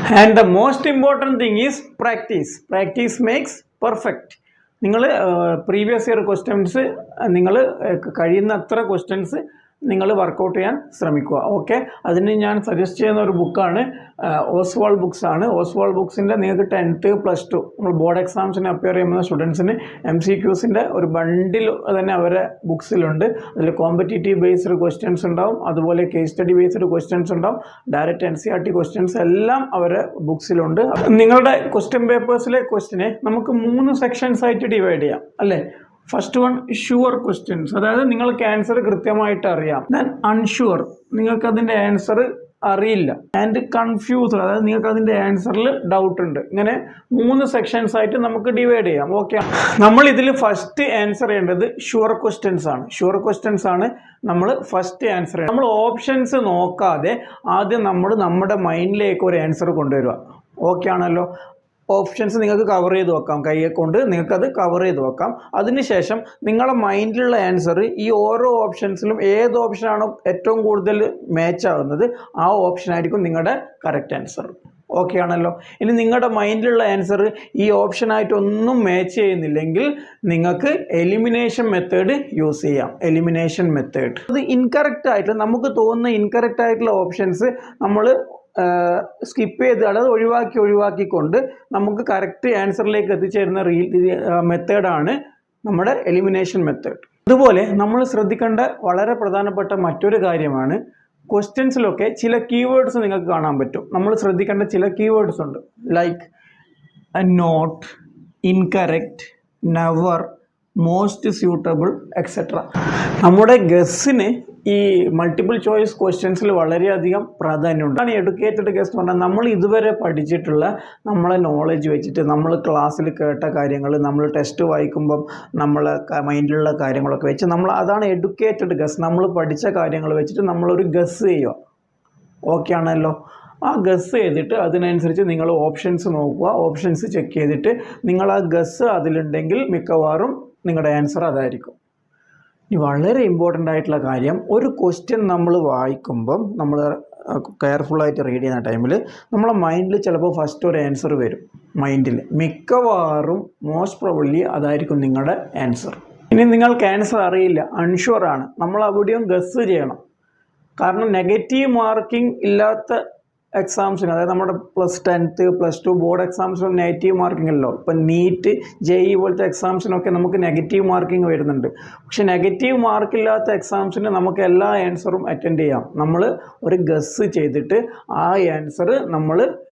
And the most important thing is practice. Practice makes perfect. നിങ്ങൾ previous year questions നിങ്ങൾ കഴിയുന്നത്ര questions നിങ്ങൾ workout ചെയ്യാൻ ശ്രമിക്കുക. ഓക്കെ, അതിന് ഞാൻ സജസ്റ്റ് ചെയ്യുന്ന ഒരു ബുക്കാണ് ഓസ്വാൾ ബുക്സ് ആണ്. ഓസ്വാൾ ബുക്സിൻ്റെ നിങ്ങൾക്ക് 10th +2 നമ്മൾ ബോർഡ് എക്സാംസിന് അപ്പിയർ ചെയ്യുന്ന സ്റ്റുഡൻസിന് MCQസിൻ്റെ ഒരു ബണ്ടിൽ തന്നെ അവരെ ബുക്സിലുണ്ട്. അതിൽ കോമ്പറ്റീറ്റീവ് ബേസ്ഡ് ക്വസ്റ്റ്യൻസ് ഉണ്ടാവും, അതുപോലെ കേസ് സ്റ്റഡി ബേസ്ഡ് ക്വസ്റ്റ്യൻസ് ഉണ്ടാവും, ഡയറക്റ്റ് NCERT ക്വസ്റ്റ്യൻസ് എല്ലാം അവരെ ബുക്സിലുണ്ട്. നിങ്ങളുടെ ക്വസ്റ്റ്യൻ പേപ്പേഴ്സിലെ ക്വസ്റ്റ്യനെ നമുക്ക് 3 സെക്ഷൻസ് ആയിട്ട് ഡിവൈഡ് ചെയ്യാം അല്ലേ. ഫസ്റ്റ് വൺ ഷുവർ ക്വസ്റ്റ്യൻസ്, അതായത് നിങ്ങൾക്ക് ആൻസർ കൃത്യമായിട്ട് അറിയാം. ദെൻ അൺഷുവർ, നിങ്ങൾക്ക് അതിൻ്റെ ആൻസർ അറിയില്ല. ആൻഡ് കൺഫ്യൂസ്ഡ്, അതായത് നിങ്ങൾക്ക് അതിൻ്റെ ആൻസറിൽ ഡൗട്ട് ഉണ്ട്. ഇങ്ങനെ 3 സെക്ഷൻസ് ആയിട്ട് നമുക്ക് ഡിവൈഡ് ചെയ്യാം. ഓക്കെ, നമ്മൾ ഇതിൽ ഫസ്റ്റ് ആൻസർ ചെയ്യേണ്ടത് ഷുവർ ക്വസ്റ്റ്യൻസ് ആണ്. ഷുവർ ക്വസ്റ്റ്യൻസ് ആണ് നമ്മൾ ഫസ്റ്റ് ആൻസർ ചെയ്യുന്നത്. നമ്മൾ ഓപ്ഷൻസ് നോക്കാതെ ആദ്യം നമ്മുടെ മൈൻഡിലേക്ക് ഒരു ആൻസർ കൊണ്ടുവരിക. ഓക്കെ ആണല്ലോ. ഓപ്ഷൻസ് നിങ്ങൾക്ക് കവർ ചെയ്ത് വെക്കാം, കൈയെ കൊണ്ട് നിങ്ങൾക്കത് കവർ ചെയ്ത് വെക്കാം. അതിനുശേഷം നിങ്ങളുടെ മൈൻഡിലുള്ള ആൻസർ ഈ ഓരോ ഓപ്ഷൻസിലും ഏത് ഓപ്ഷനാണോ ഏറ്റവും കൂടുതൽ മാച്ച് ആവുന്നത് ആ ഓപ്ഷനായിരിക്കും നിങ്ങളുടെ കറക്റ്റ് ആൻസർ. ഓക്കെ ആണല്ലോ. ഇനി നിങ്ങളുടെ മൈൻഡിലുള്ള ആൻസർ ഈ ഓപ്ഷനായിട്ടൊന്നും മാച്ച് ചെയ്യുന്നില്ലെങ്കിൽ നിങ്ങൾക്ക് എലിമിനേഷൻ മെത്തേഡ് യൂസ് ചെയ്യാം. എലിമിനേഷൻ മെത്തേഡ് അത് ഇൻകറക്റ്റ് ആയിട്ട് നമുക്ക് തോന്നുന്ന ഇൻകറക്റ്റ് ആയിട്ടുള്ള ഓപ്ഷൻസ് നമ്മൾ സ്കിപ്പ് ചെയ്ത് അതായത് ഒഴിവാക്കിക്കൊണ്ട് നമുക്ക് കറക്റ്റ് ആൻസറിലേക്ക് എത്തിച്ചേരുന്ന മെത്തേഡാണ് നമ്മുടെ എലിമിനേഷൻ മെത്തേഡ്. അതുപോലെ നമ്മൾ ശ്രദ്ധിക്കേണ്ട വളരെ പ്രധാനപ്പെട്ട മറ്റൊരു കാര്യമാണ് ക്വസ്റ്റ്യൻസിലൊക്കെ ചില കീവേഡ്സ് നിങ്ങൾക്ക് കാണാൻ പറ്റും. നമ്മൾ ശ്രദ്ധിക്കേണ്ട ചില കീവേഡ്സ് ഉണ്ട്. Like not, incorrect, never, most suitable et cetera. നമ്മുടെ ഗസ്സിന് ഈ മൾട്ടിപ്പിൾ ചോയ്സ് ക്വസ്റ്റ്യൻസിൽ വളരെയധികം പ്രാധാന്യമുണ്ട്. എഡ്യൂക്കേറ്റഡ് ഗസ് എന്ന് പറഞ്ഞാൽ നമ്മൾ ഇതുവരെ പഠിച്ചിട്ടുള്ള നമ്മളെ നോളജ് വെച്ചിട്ട് നമ്മൾ ക്ലാസ്സിൽ കേട്ട കാര്യങ്ങൾ, നമ്മൾ ടെസ്റ്റ് വായിക്കുമ്പം നമ്മളെ മൈൻഡിലുള്ള കാര്യങ്ങളൊക്കെ വെച്ച് നമ്മൾ അതാണ് എഡ്യൂക്കേറ്റഡ് ഗസ്. നമ്മൾ പഠിച്ച കാര്യങ്ങൾ വെച്ചിട്ട് നമ്മളൊരു ഗസ് ചെയ്യുക. ഓക്കെ ആണല്ലോ. ആ ഗസ് ചെയ്തിട്ട് അതിനനുസരിച്ച് നിങ്ങൾ ഓപ്ഷൻസ് നോക്കുക. ഓപ്ഷൻസ് ചെക്ക് ചെയ്തിട്ട് നിങ്ങൾ ആ ഗസ് അതിലുണ്ടെങ്കിൽ മിക്കവാറും നിങ്ങളുടെ ആൻസർ അതായിരിക്കും. ഇനി വളരെ ഇമ്പോർട്ടൻ്റ് ആയിട്ടുള്ള കാര്യം, ഒരു ക്വസ്റ്റ്യൻ നമ്മൾ വായിക്കുമ്പം നമ്മൾ കെയർഫുള്ളായിട്ട് റീഡ് ചെയ്യുന്ന ടൈമിൽ നമ്മളെ മൈൻഡിൽ ചിലപ്പോൾ ഫസ്റ്റ് ഒരു ആൻസർ വരും. മൈൻഡിൽ മിക്കവാറും മോസ്റ്റ് പ്രോബബ്ലി അതായിരിക്കും നിങ്ങളുടെ ആൻസർ. ഇനി നിങ്ങൾക്ക് ആൻസർ അറിയില്ല, അൺഷുവർ ആണ്, നമ്മൾ അവിടെയും ഗസ് ചെയ്യണം. കാരണം നെഗറ്റീവ് മാർക്കിംഗ് ഇല്ലാത്ത എക്സാംസിന്, അതായത് നമ്മുടെ +10th +2 ബോർഡ് എക്സാംസിനും നെഗറ്റീവ് മാർക്കിംഗ് അല്ലോ. ഇപ്പം നീറ്റ് JEE പോലത്തെ എക്സാംസിനൊക്കെ നമുക്ക് നെഗറ്റീവ് മാർക്കിംഗ് വരുന്നുണ്ട്. പക്ഷെ നെഗറ്റീവ് മാർക്കില്ലാത്ത എക്സാംസിന് നമുക്ക് എല്ലാ ആൻസറും അറ്റൻഡ് ചെയ്യാം. നമ്മൾ ഒരു ഗസ് ചെയ്തിട്ട് ആ ആൻസർ നമ്മൾ